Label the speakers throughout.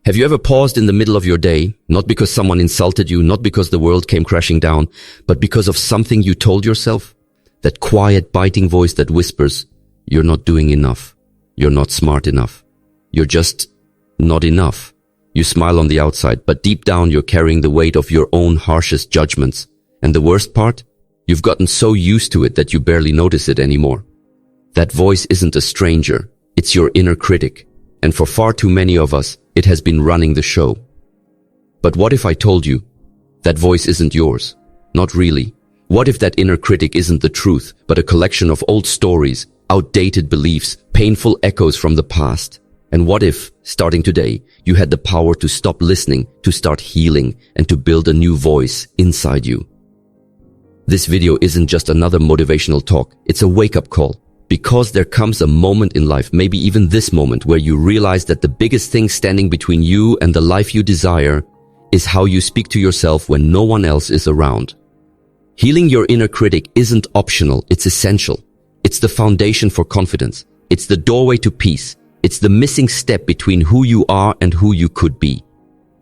Speaker 1: Have you ever paused in the middle of your day, not because someone insulted you, not because the world came crashing down, but because of something you told yourself? That quiet, biting voice that whispers, "You're not doing enough. You're not smart enough. You're just not enough." You smile on the outside, but deep down you're carrying the weight of your own harshest judgments. And the worst part? You've gotten so used to it that you barely notice it anymore. That voice isn't a stranger. It's your inner critic. And for far too many of us, it has been running the show. But what if I told you that voice isn't yours? Not really. What if that inner critic isn't the truth, but a collection of old stories, outdated beliefs, painful echoes from the past? And what if, starting today, you had the power to stop listening, to start healing, and to build a new voice inside you? This video isn't just another motivational talk, it's a wake-up call. Because there comes a moment in life, maybe even this moment, where you realize that the biggest thing standing between you and the life you desire is how you speak to yourself when no one else is around. Healing your inner critic isn't optional, it's essential. It's the foundation for confidence. It's the doorway to peace. It's the missing step between who you are and who you could be.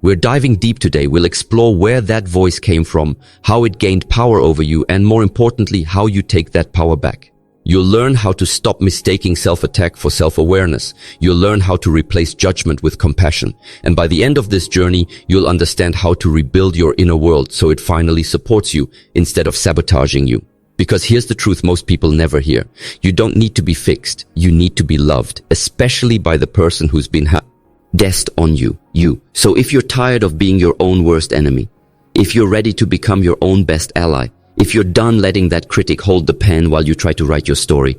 Speaker 1: We're diving deep today. We'll explore where that voice came from, how it gained power over you, and more importantly, how you take that power back. You'll learn how to stop mistaking self-attack for self-awareness. You'll learn how to replace judgment with compassion. And by the end of this journey, you'll understand how to rebuild your inner world so it finally supports you instead of sabotaging you. Because here's the truth most people never hear. You don't need to be fixed. You need to be loved, especially by the person who's been guessed on you. So if you're tired of being your own worst enemy, if you're ready to become your own best ally, if you're done letting that critic hold the pen while you try to write your story,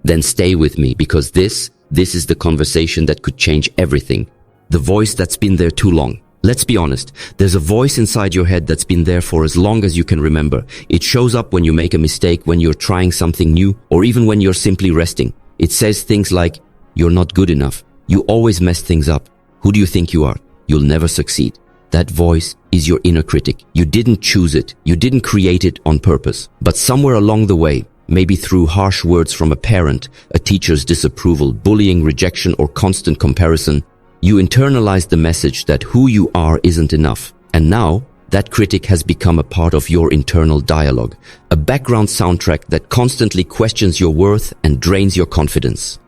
Speaker 1: then stay with me, because this is the conversation that could change everything. The voice that's been there too long. Let's be honest, there's a voice inside your head that's been there for as long as you can remember. It shows up when you make a mistake, when you're trying something new, or even when you're simply resting. It says things like, "You're not good enough. You always mess things up. Who do you think you are? You'll never succeed." That voice is your inner critic. You didn't choose it. You didn't create it on purpose. But somewhere along the way, maybe through harsh words from a parent, a teacher's disapproval, bullying, rejection, or constant comparison, you internalized the message that who you are isn't enough. And now, that critic has become a part of your internal dialogue, a background soundtrack that constantly questions your worth and drains your confidence.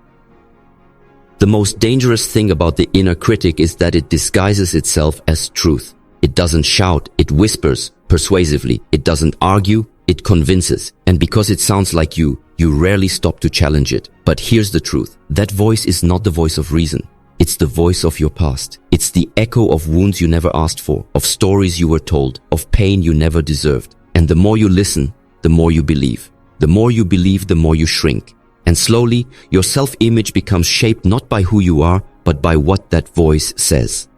Speaker 1: The most dangerous thing about the inner critic is that it disguises itself as truth. It doesn't shout, it whispers persuasively. It doesn't argue, it convinces. And because it sounds like you rarely stop to challenge it. But here's the truth. That voice is not the voice of reason. It's the voice of your past. It's the echo of wounds you never asked for, of stories you were told, of pain you never deserved. And the more you listen, the more you believe. The more you believe, the more you shrink. And slowly, your self-image becomes shaped not by who you are, but by what that voice says.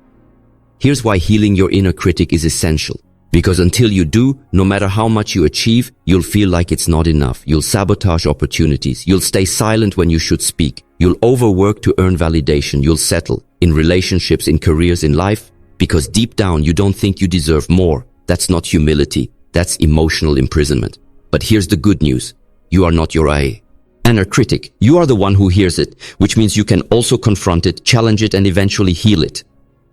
Speaker 1: Here's why healing your inner critic is essential. Because until you do, no matter how much you achieve, you'll feel like it's not enough. You'll sabotage opportunities. You'll stay silent when you should speak. You'll overwork to earn validation. You'll settle in relationships, in careers, in life, because deep down you don't think you deserve more. That's not humility. That's emotional imprisonment. But here's the good news. You are not your inner critic. You are the one who hears it, which means you can also confront it, challenge it, and eventually heal it.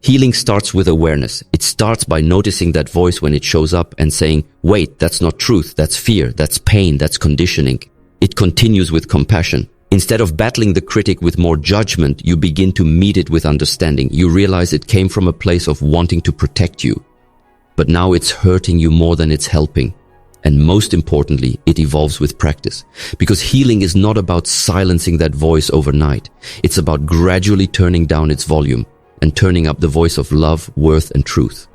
Speaker 1: Healing starts with awareness. It starts by noticing that voice when it shows up and saying, "Wait, that's not truth, that's fear, that's pain, that's conditioning." It continues with compassion. Instead of battling the critic with more judgment, you begin to meet it with understanding. You realize it came from a place of wanting to protect you. But now it's hurting you more than it's helping. And most importantly, it evolves with practice. Because healing is not about silencing that voice overnight. It's about gradually turning down its volume and turning up the voice of love, worth, and truth.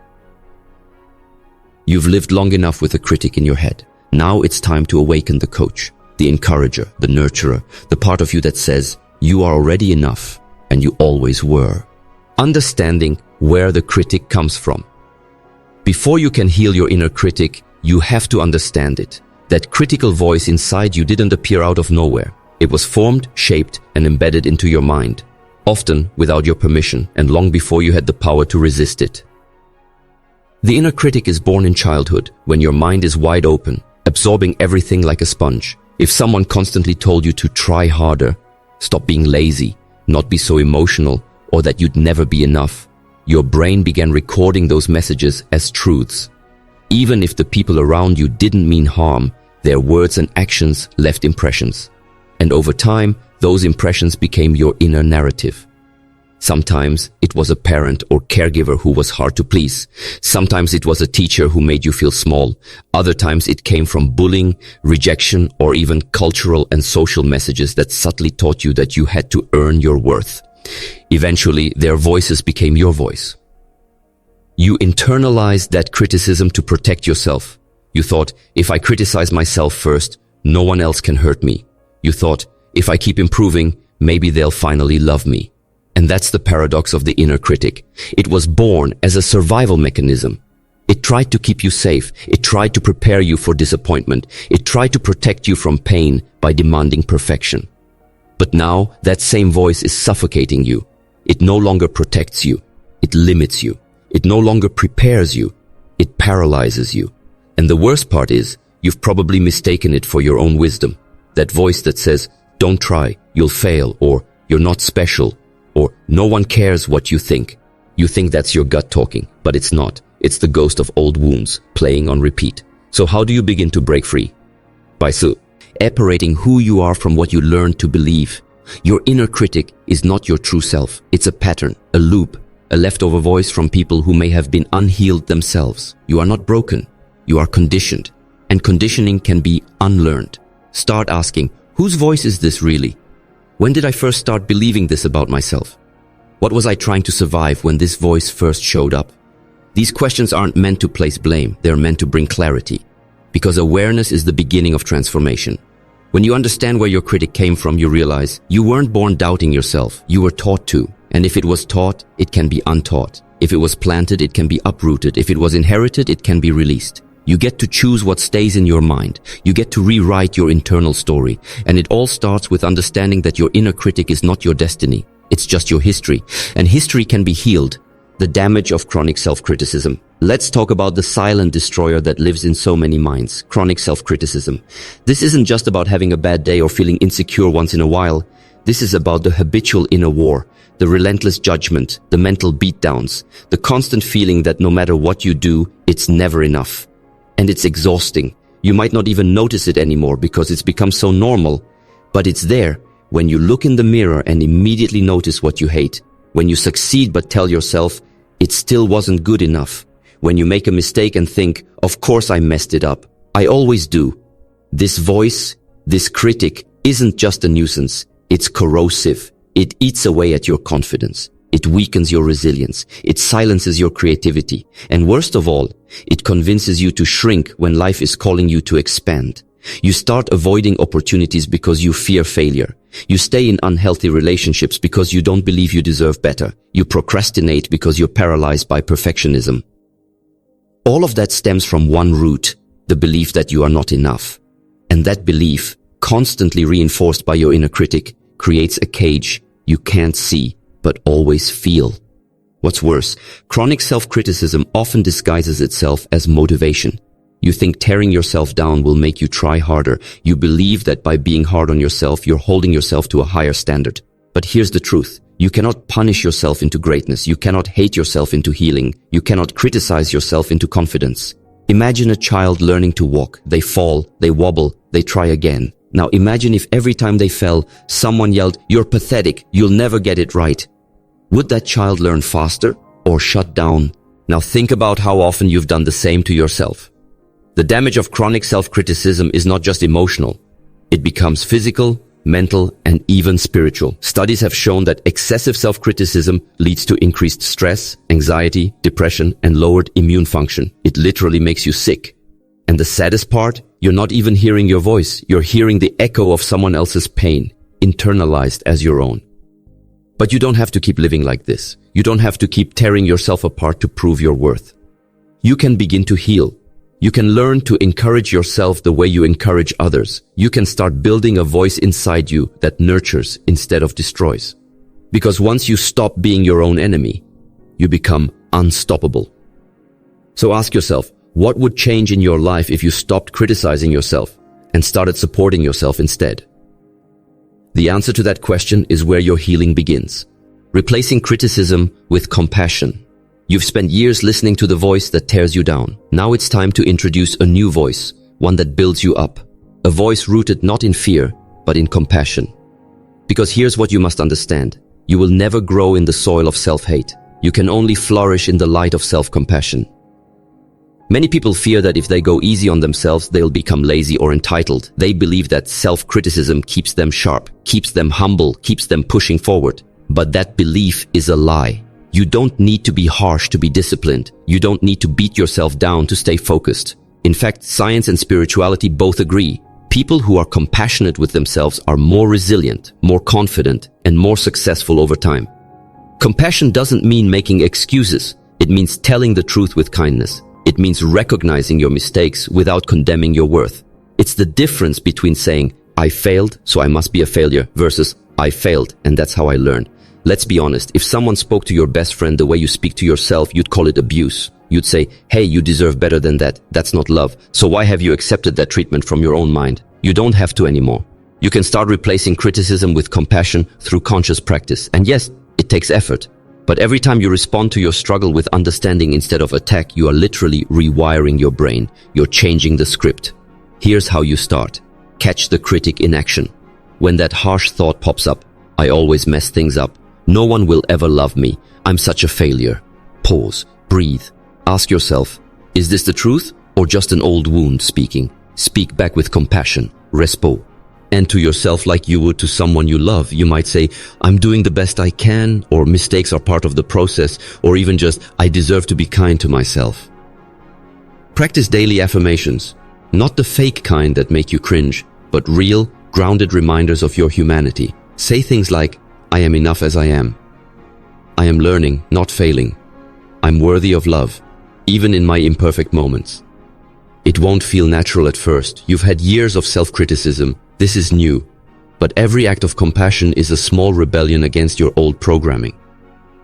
Speaker 1: You've lived long enough with a critic in your head. Now it's time to awaken the coach, the encourager, the nurturer, the part of you that says, "You are already enough, and you always were." Understanding where the critic comes from. Before you can heal your inner critic, you have to understand it. That critical voice inside you didn't appear out of nowhere. It was formed, shaped, and embedded into your mind, often without your permission and long before you had the power to resist it. The inner critic is born in childhood, when your mind is wide open, absorbing everything like a sponge. If someone constantly told you to try harder, stop being lazy, not be so emotional, or that you'd never be enough, your brain began recording those messages as truths. Even if the people around you didn't mean harm, their words and actions left impressions. And over time, those impressions became your inner narrative. Sometimes it was a parent or caregiver who was hard to please. Sometimes it was a teacher who made you feel small. Other times it came from bullying, rejection, or even cultural and social messages that subtly taught you that you had to earn your worth. Eventually, their voices became your voice. You internalized that criticism to protect yourself. You thought, if I criticize myself first, no one else can hurt me. You thought, if I keep improving, maybe they'll finally love me. And that's the paradox of the inner critic. It was born as a survival mechanism. It tried to keep you safe. It tried to prepare you for disappointment. It tried to protect you from pain by demanding perfection. But now, that same voice is suffocating you. It no longer protects you. It limits you. It no longer prepares you. It paralyzes you. And the worst part is, you've probably mistaken it for your own wisdom. That voice that says, don't try, you'll fail, or you're not special, or no one cares what you think. You think that's your gut talking, but it's not. It's the ghost of old wounds playing on repeat. So how do you begin to break free? By separating who you are from what you learned to believe. Your inner critic is not your true self. It's a pattern, a loop, a leftover voice from people who may have been unhealed themselves. You are not broken. You are conditioned. And conditioning can be unlearned. Start asking, whose voice is this really? When did I first start believing this about myself? What was I trying to survive when this voice first showed up? These questions aren't meant to place blame. They're meant to bring clarity. Because awareness is the beginning of transformation. When you understand where your critic came from, you realize you weren't born doubting yourself. You were taught to. And if it was taught, it can be untaught. If it was planted, it can be uprooted. If it was inherited, it can be released. You get to choose what stays in your mind. You get to rewrite your internal story. And it all starts with understanding that your inner critic is not your destiny. It's just your history. And history can be healed. The damage of chronic self-criticism. Let's talk about the silent destroyer that lives in so many minds. Chronic self-criticism. This isn't just about having a bad day or feeling insecure once in a while. This is about the habitual inner war, the relentless judgment, the mental beatdowns, the constant feeling that no matter what you do, it's never enough. And it's exhausting. You might not even notice it anymore because it's become so normal. But it's there when you look in the mirror and immediately notice what you hate. When you succeed but tell yourself, it still wasn't good enough. When you make a mistake and think, of course I messed it up. I always do. This voice, this critic, isn't just a nuisance. It's corrosive. It eats away at your confidence. It weakens your resilience. It silences your creativity. And worst of all, it convinces you to shrink when life is calling you to expand. You start avoiding opportunities because you fear failure. You stay in unhealthy relationships because you don't believe you deserve better. You procrastinate because you're paralyzed by perfectionism. All of that stems from one root, the belief that you are not enough. And that belief, constantly reinforced by your inner critic, creates a cage you can't see, but always feel. What's worse, chronic self-criticism often disguises itself as motivation. You think tearing yourself down will make you try harder. You believe that by being hard on yourself, you're holding yourself to a higher standard. But here's the truth. You cannot punish yourself into greatness. You cannot hate yourself into healing. You cannot criticize yourself into confidence. Imagine a child learning to walk. They fall, they wobble, they try again. Now imagine if every time they fell, someone yelled, "You're pathetic, you'll never get it right." Would that child learn faster or shut down? Now think about how often you've done the same to yourself. The damage of chronic self-criticism is not just emotional. It becomes physical, mental, and even spiritual. Studies have shown that excessive self-criticism leads to increased stress, anxiety, depression, and lowered immune function. It literally makes you sick. And the saddest part, you're not even hearing your voice. You're hearing the echo of someone else's pain, internalized as your own. But you don't have to keep living like this. You don't have to keep tearing yourself apart to prove your worth. You can begin to heal. You can learn to encourage yourself the way you encourage others. You can start building a voice inside you that nurtures instead of destroys. Because once you stop being your own enemy, you become unstoppable. So ask yourself, what would change in your life if you stopped criticizing yourself and started supporting yourself instead? The answer to that question is where your healing begins. Replacing criticism with compassion. You've spent years listening to the voice that tears you down. Now it's time to introduce a new voice, one that builds you up. A voice rooted not in fear, but in compassion. Because here's what you must understand. You will never grow in the soil of self-hate. You can only flourish in the light of self-compassion. Many people fear that if they go easy on themselves, they'll become lazy or entitled. They believe that self-criticism keeps them sharp, keeps them humble, keeps them pushing forward. But that belief is a lie. You don't need to be harsh to be disciplined. You don't need to beat yourself down to stay focused. In fact, science and spirituality both agree. People who are compassionate with themselves are more resilient, more confident, and more successful over time. Compassion doesn't mean making excuses. It means telling the truth with kindness. It means recognizing your mistakes without condemning your worth. It's the difference between saying, I failed, so I must be a failure, versus I failed, and that's how I learned. Let's be honest, if someone spoke to your best friend the way you speak to yourself, you'd call it abuse. You'd say, hey, you deserve better than that. That's not love. So why have you accepted that treatment from your own mind? You don't have to anymore. You can start replacing criticism with compassion through conscious practice. And yes, it takes effort. But every time you respond to your struggle with understanding instead of attack, you are literally rewiring your brain. You're changing the script. Here's how you start. Catch the critic in action. When that harsh thought pops up, I always mess things up. No one will ever love me. I'm such a failure. Pause. Breathe. Ask yourself, is this the truth or just an old wound speaking? Speak back with compassion. Respo. And to yourself like you would to someone you love. You might say, I'm doing the best I can, or mistakes are part of the process, or even just, I deserve to be kind to myself. Practice daily affirmations. Not the fake kind that make you cringe, but real, grounded reminders of your humanity. Say things like, I am enough as I am. I am learning, not failing. I'm worthy of love, even in my imperfect moments. It won't feel natural at first. You've had years of self-criticism. This is new. But every act of compassion is a small rebellion against your old programming.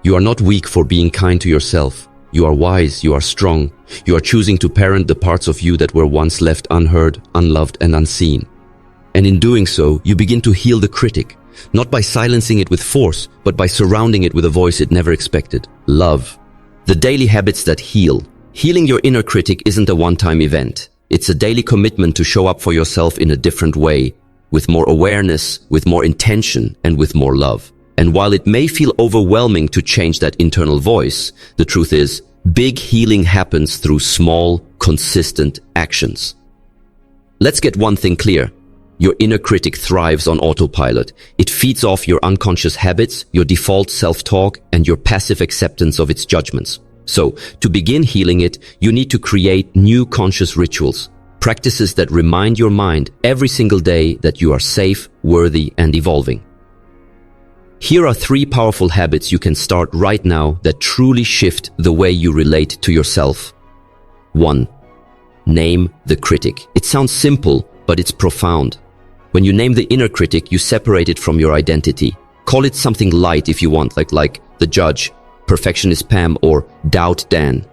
Speaker 1: You are not weak for being kind to yourself. You are wise, you are strong. You are choosing to parent the parts of you that were once left unheard, unloved, and unseen. And in doing so, you begin to heal the critic, not by silencing it with force, but by surrounding it with a voice it never expected. Love. The daily habits that heal. Healing your inner critic isn't a one-time event. It's a daily commitment to show up for yourself in a different way, with more awareness, with more intention, and with more love. And while it may feel overwhelming to change that internal voice, the truth is, big healing happens through small, consistent actions. Let's get one thing clear. Your inner critic thrives on autopilot. It feeds off your unconscious habits, your default self-talk, and your passive acceptance of its judgments. So, to begin healing it, you need to create new conscious rituals, practices that remind your mind every single day that you are safe, worthy, and evolving. Here are 3 powerful habits you can start right now that truly shift the way you relate to yourself. 1. Name the critic. It sounds simple, but it's profound. When you name the inner critic, you separate it from your identity. Call it something light if you want, like the judge, perfectionist Pam, or doubt Dan.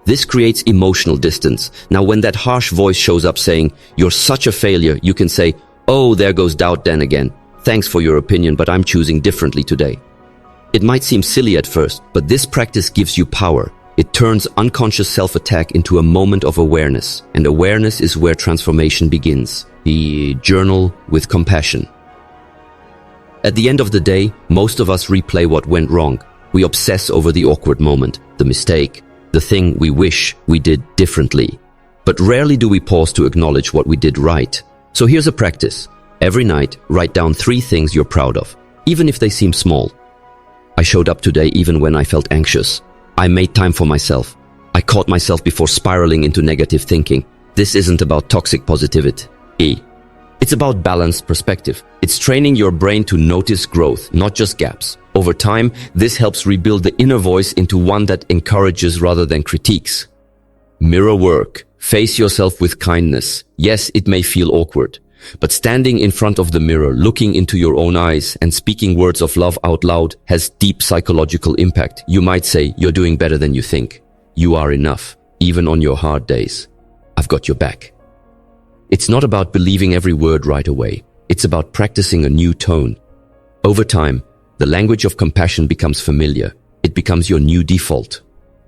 Speaker 1: This creates emotional distance. Now, when that harsh voice shows up saying, you're such a failure, you can say, oh, there goes doubt Dan again. Thanks for your opinion, but I'm choosing differently today. It might seem silly at first, but this practice gives you power. It turns unconscious self-attack into a moment of awareness, and awareness is where transformation begins. The journal with compassion. At the end of the day, most of us replay what went wrong. We obsess over the awkward moment, the mistake, the thing we wish we did differently. But rarely do we pause to acknowledge what we did right. So here's a practice. Every night, write down 3 things you're proud of, even if they seem small. I showed up today even when I felt anxious. I made time for myself. I caught myself before spiraling into negative thinking. This isn't about toxic positivity. It's about balanced perspective. It's training your brain to notice growth, not just gaps. Over time, this helps rebuild the inner voice into one that encourages rather than critiques. Mirror work. Face yourself with kindness. Yes, it may feel awkward, but standing in front of the mirror, looking into your own eyes and speaking words of love out loud has deep psychological impact. You might say, you're doing better than you think. You are enough, even on your hard days. I've got your back. It's not about believing every word right away. It's about practicing a new tone. Over time, the language of compassion becomes familiar. It becomes your new default.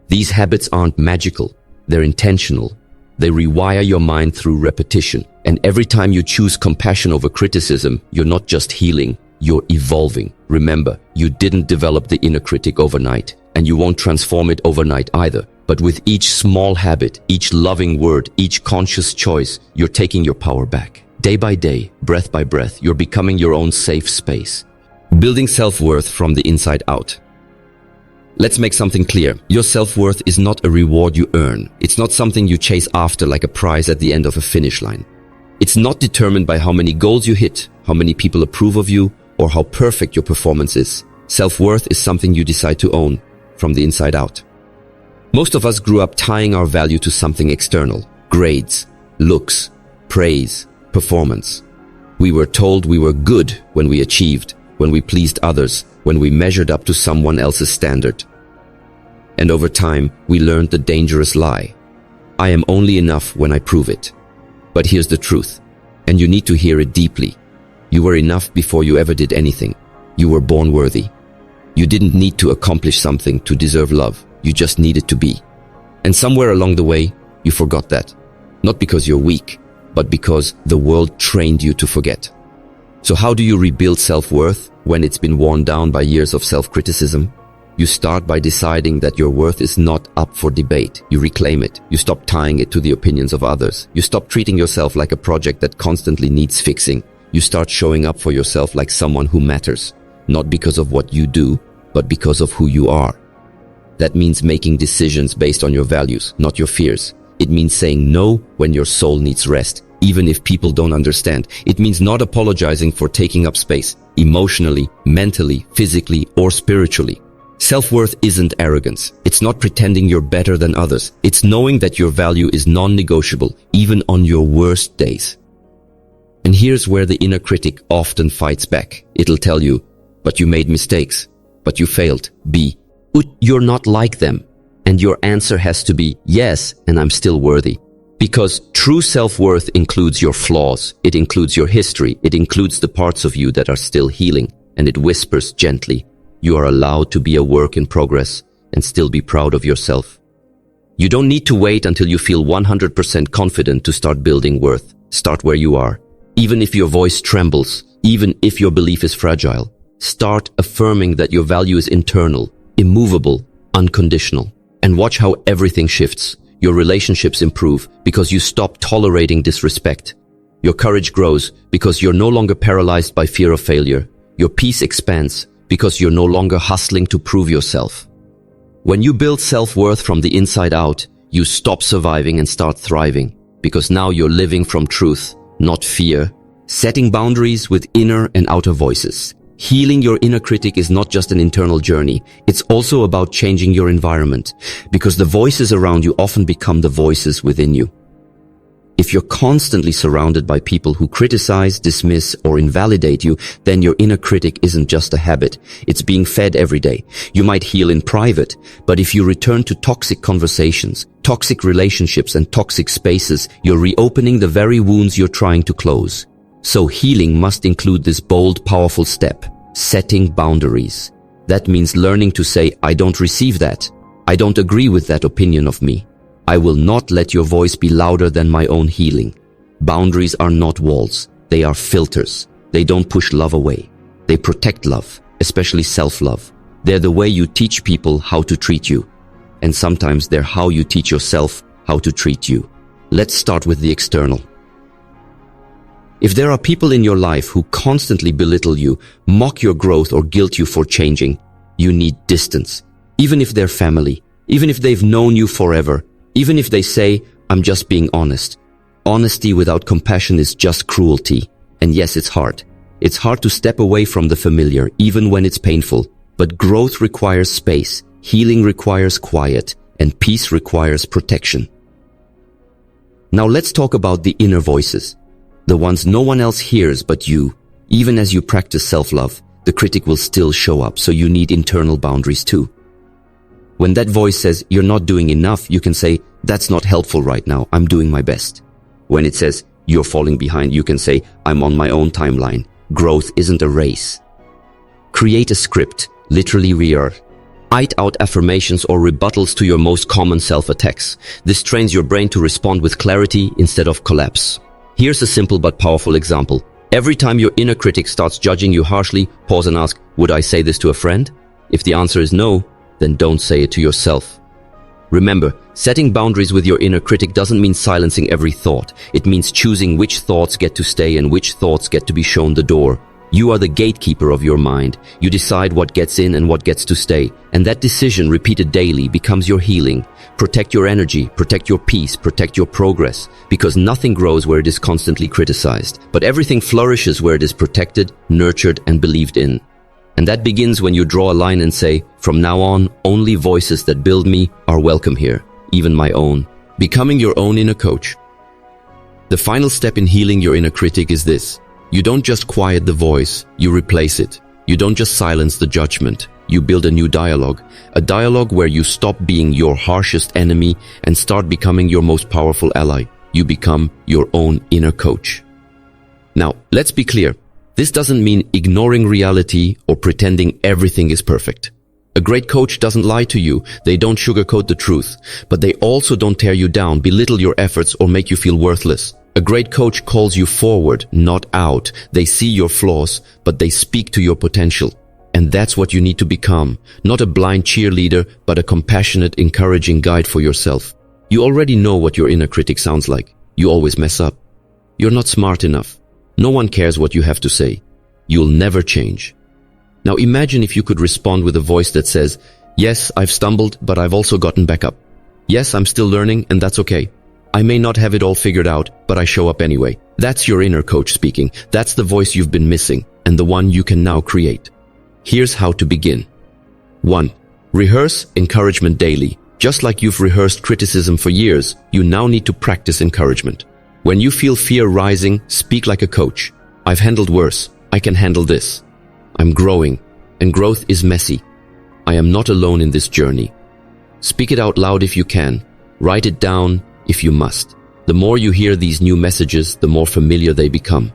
Speaker 1: These habits aren't magical, they're intentional. They rewire your mind through repetition. And every time you choose compassion over criticism, you're not just healing, you're evolving. Remember, you didn't develop the inner critic overnight, and you won't transform it overnight either. But with each small habit, each loving word, each conscious choice, you're taking your power back. Day by day, breath by breath, you're becoming your own safe space. Building self-worth from the inside out. Let's make something clear. Your self-worth is not a reward you earn. It's not something you chase after like a prize at the end of a finish line. It's not determined by how many goals you hit, how many people approve of you, or how perfect your performance is. Self-worth is something you decide to own from the inside out. Most of us grew up tying our value to something external. Grades, looks, praise, performance. We were told we were good when we achieved, when we pleased others, when we measured up to someone else's standard. And over time, we learned the dangerous lie. I am only enough when I prove it. But here's the truth, and you need to hear it deeply. You were enough before you ever did anything. You were born worthy. You didn't need to accomplish something to deserve love. You just needed to be. And somewhere along the way, you forgot that. Not because you're weak, but because the world trained you to forget. So how do you rebuild self-worth when it's been worn down by years of self-criticism? You start by deciding that your worth is not up for debate. You reclaim it. You stop tying it to the opinions of others. You stop treating yourself like a project that constantly needs fixing. You start showing up for yourself like someone who matters, not because of what you do, but because of who you are. That means making decisions based on your values, not your fears. It means saying no when your soul needs rest, even if people don't understand. It means not apologizing for taking up space, emotionally, mentally, physically, or spiritually. Self-worth isn't arrogance. It's not pretending you're better than others. It's knowing that your value is non-negotiable, even on your worst days. And here's where the inner critic often fights back. It'll tell you, but you made mistakes, but you failed. You're not like them. And your answer has to be, yes, and I'm still worthy. Because true self-worth includes your flaws, it includes your history, it includes the parts of you that are still healing, and it whispers gently, you are allowed to be a work in progress and still be proud of yourself. You don't need to wait until you feel 100% confident to start building worth. Start where you are. Even if your voice trembles, even if your belief is fragile, start affirming that your value is internal, immovable, unconditional. And watch how everything shifts. Your relationships improve because you stop tolerating disrespect. Your courage grows because you're no longer paralyzed by fear of failure. Your peace expands because you're no longer hustling to prove yourself. When you build self-worth from the inside out, you stop surviving and start thriving because now you're living from truth, not fear. Setting boundaries with inner and outer voices. Healing your inner critic is not just an internal journey, it's also about changing your environment, because the voices around you often become the voices within you. If you're constantly surrounded by people who criticize, dismiss, or invalidate you, then your inner critic isn't just a habit, it's being fed every day. You might heal in private, but if you return to toxic conversations, toxic relationships, and toxic spaces, you're reopening the very wounds you're trying to close. So healing must include this bold, powerful step, setting boundaries. That means learning to say, I don't receive that. I don't agree with that opinion of me. I will not let your voice be louder than my own healing. Boundaries are not walls. They are filters. They don't push love away. They protect love, especially self-love. They're the way you teach people how to treat you. And sometimes they're how you teach yourself how to treat you. Let's start with the external. If there are people in your life who constantly belittle you, mock your growth, or guilt you for changing, you need distance. Even if they're family, even if they've known you forever, even if they say, I'm just being honest. Honesty without compassion is just cruelty. And yes, it's hard. It's hard to step away from the familiar, even when it's painful. But growth requires space, healing requires quiet, and peace requires protection. Now let's talk about the inner voices. The ones no one else hears but you. Even as you practice self-love, the critic will still show up, so you need internal boundaries too. When that voice says, you're not doing enough, you can say, that's not helpful right now, I'm doing my best. When it says, you're falling behind, you can say, I'm on my own timeline. Growth isn't a race. Create a script, literally rear. Write out affirmations or rebuttals to your most common self-attacks. This trains your brain to respond with clarity instead of collapse. Here's a simple but powerful example. Every time your inner critic starts judging you harshly, pause and ask, would I say this to a friend? If the answer is no, then don't say it to yourself. Remember, setting boundaries with your inner critic doesn't mean silencing every thought. It means choosing which thoughts get to stay and which thoughts get to be shown the door. You are the gatekeeper of your mind. You decide what gets in and what gets to stay. And that decision, repeated daily, becomes your healing. Protect your energy, protect your peace, protect your progress. Because nothing grows where it is constantly criticized. But everything flourishes where it is protected, nurtured, and believed in. And that begins when you draw a line and say, from now on, only voices that build me are welcome here, even my own. Becoming your own inner coach. The final step in healing your inner critic is this. You don't just quiet the voice, you replace it. You don't just silence the judgment, you build a new dialogue. A dialogue where you stop being your harshest enemy and start becoming your most powerful ally. You become your own inner coach. Now, let's be clear. This doesn't mean ignoring reality or pretending everything is perfect. A great coach doesn't lie to you, they don't sugarcoat the truth, but they also don't tear you down, belittle your efforts, or make you feel worthless. A great coach calls you forward, not out. They see your flaws, but they speak to your potential. And that's what you need to become. Not a blind cheerleader, but a compassionate, encouraging guide for yourself. You already know what your inner critic sounds like. You always mess up. You're not smart enough. No one cares what you have to say. You'll never change. Now imagine if you could respond with a voice that says, yes, I've stumbled, but I've also gotten back up. Yes, I'm still learning, and that's okay. I may not have it all figured out, but I show up anyway. That's your inner coach speaking. That's the voice you've been missing, and the one you can now create. Here's how to begin. 1. Rehearse encouragement daily. Just like you've rehearsed criticism for years, you now need to practice encouragement. When you feel fear rising, speak like a coach. I've handled worse. I can handle this. I'm growing, and growth is messy. I am not alone in this journey. Speak it out loud if you can. Write it down if you must. The more you hear these new messages, the more familiar they become.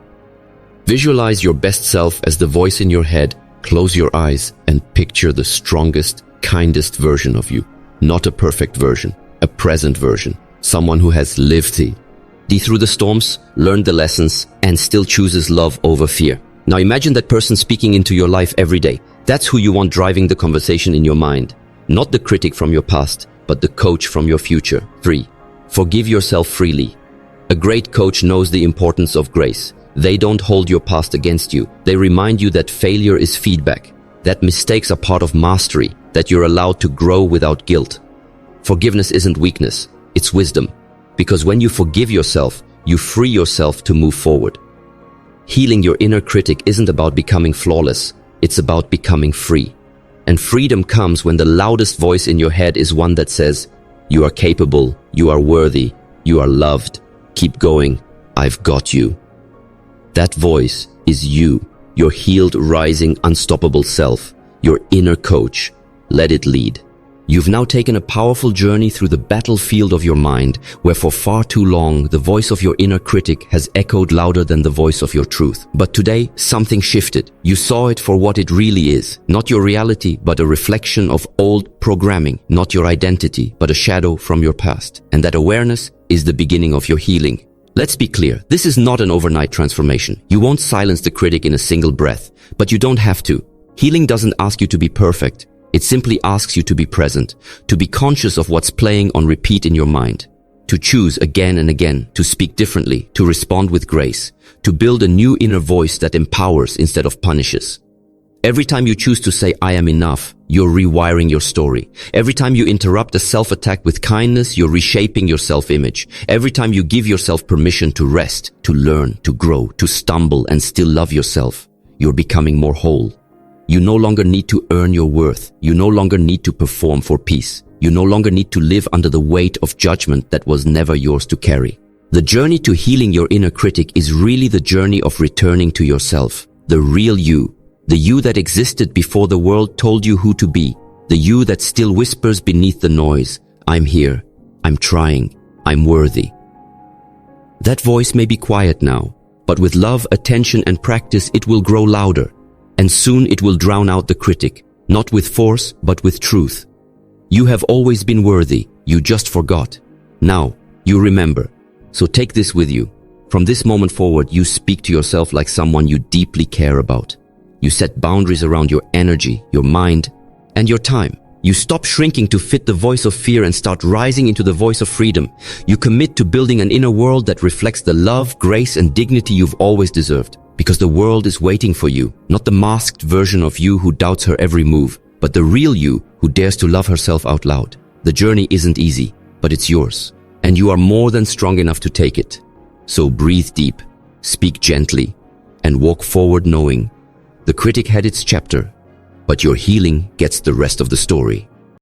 Speaker 1: Visualize your best self as the voice in your head. Close your eyes and picture the strongest, kindest version of you. Not a perfect version, a present version. Someone who has lived through the storms, learned the lessons, and still chooses love over fear. Now imagine that person speaking into your life every day. That's who you want driving the conversation in your mind. Not the critic from your past, but the coach from your future. 3. Forgive yourself freely. A great coach knows the importance of grace. They don't hold your past against you. They remind you that failure is feedback, that mistakes are part of mastery, that you're allowed to grow without guilt. Forgiveness isn't weakness, it's wisdom. Because when you forgive yourself, you free yourself to move forward. Healing your inner critic isn't about becoming flawless, it's about becoming free. And freedom comes when the loudest voice in your head is one that says, you are capable, you are worthy, you are loved, keep going, I've got you. That voice is you, your healed, rising, unstoppable self, your inner coach. Let it lead. You've now taken a powerful journey through the battlefield of your mind, where for far too long, the voice of your inner critic has echoed louder than the voice of your truth. But today, something shifted. You saw it for what it really is. Not your reality, but a reflection of old programming. Not your identity, but a shadow from your past. And that awareness is the beginning of your healing. Let's be clear, this is not an overnight transformation. You won't silence the critic in a single breath, but you don't have to. Healing doesn't ask you to be perfect. It simply asks you to be present, to be conscious of what's playing on repeat in your mind, to choose again and again, to speak differently, to respond with grace, to build a new inner voice that empowers instead of punishes. Every time you choose to say, I am enough, you're rewiring your story. Every time you interrupt a self-attack with kindness, you're reshaping your self-image. Every time you give yourself permission to rest, to learn, to grow, to stumble and still love yourself, you're becoming more whole. You no longer need to earn your worth. You no longer need to perform for peace. You no longer need to live under the weight of judgment that was never yours to carry. The journey to healing your inner critic is really the journey of returning to yourself, the real you, the you that existed before the world told you who to be, the you that still whispers beneath the noise, I'm here, I'm trying, I'm worthy. That voice may be quiet now, but with love, attention, and practice, it will grow louder. And soon it will drown out the critic, not with force, but with truth. You have always been worthy, you just forgot. Now, you remember. So take this with you. From this moment forward, you speak to yourself like someone you deeply care about. You set boundaries around your energy, your mind, and your time. You stop shrinking to fit the voice of fear and start rising into the voice of freedom. You commit to building an inner world that reflects the love, grace, and dignity you've always deserved. Because the world is waiting for you, not the masked version of you who doubts her every move, but the real you who dares to love herself out loud. The journey isn't easy, but it's yours. And you are more than strong enough to take it. So breathe deep, speak gently, and walk forward knowing the critic had its chapter, but your healing gets the rest of the story.